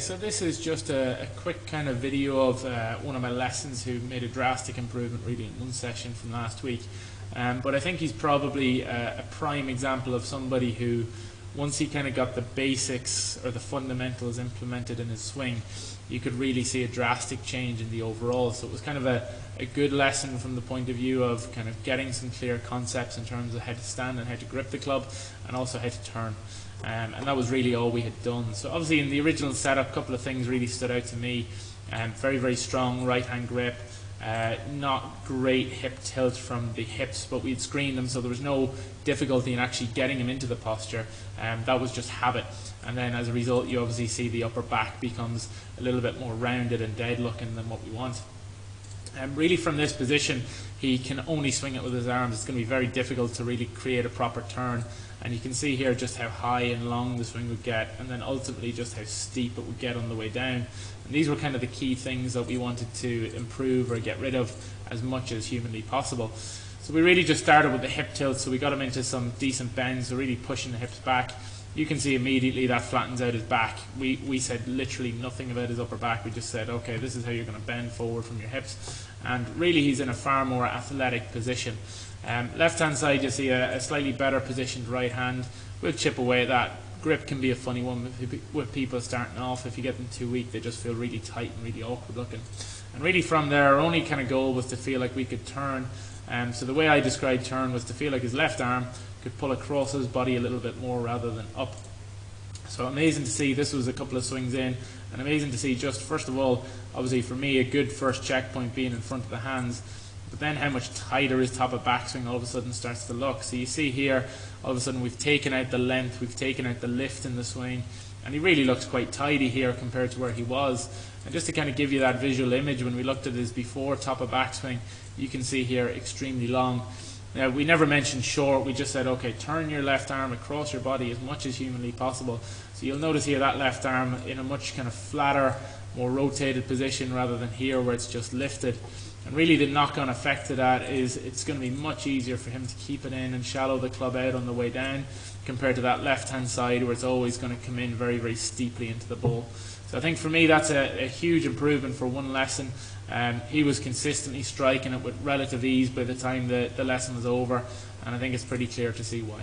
so this is just a quick kind of video of one of my lessons who made a drastic improvement really in one session from last week. But I think he's probably a prime example of somebody who, once he kind of got the basics or the fundamentals implemented in his swing, you could really see a drastic change in the overall. So it was kind of a good lesson from the point of view of kind of getting some clear concepts in terms of how to stand and how to grip the club, and also how to turn. And that was really all we had done. So obviously in the original setup, a couple of things really stood out to me. Very, very strong right hand grip. Not great hip tilt from the hips, but we'd screened them, so there was no difficulty in actually getting him into the posture. That was just habit. And then as a result, you obviously see the upper back becomes a little bit more rounded and dead looking than what we want. Really from this position, he can only swing it with his arms. It's going to be very difficult to really create a proper turn. And you can see here just how high and long the swing would get, and then ultimately just how steep it would get on the way down. And these were kind of the key things that we wanted to improve or get rid of as much as humanly possible. So we really just started with the hip tilt, so we got him into some decent bends, so really pushing the hips back. You can see immediately that flattens out his back. We said literally nothing about his upper back. We just said, okay, this is how you're going to bend forward from your hips. And really he's in a far more athletic position. Left hand side, you see a slightly better positioned right hand. We'll chip away at that. Grip can be a funny one with people starting off. If you get them too weak, they just feel really tight and really awkward looking. And really from there, our only kind of goal was to feel like we could turn. So the way I described turn was to feel like his left arm could pull across his body a little bit more rather than up. So amazing to see. This was a couple of swings in, and amazing to see just, first of all, obviously for me, a good first checkpoint being in front of the hands, but then how much tighter his top of backswing all of a sudden starts to look. So you see here, all of a sudden we've taken out the length, we've taken out the lift in the swing, and he really looks quite tidy here compared to where he was. And just to kind of give you that visual image, when we looked at his before top of backswing, you can see here extremely long. Now, we never mentioned short, we just said, okay, turn your left arm across your body as much as humanly possible. So you'll notice here that left arm in a much kind of flatter, more rotated position rather than here where it's just lifted. And really the knock-on effect to that is it's going to be much easier for him to keep it in and shallow the club out on the way down compared to that left-hand side where it's always going to come in very, very steeply into the ball. So I think for me that's a huge improvement for one lesson. He was consistently striking it with relative ease by the time the lesson was over, and I think it's pretty clear to see why.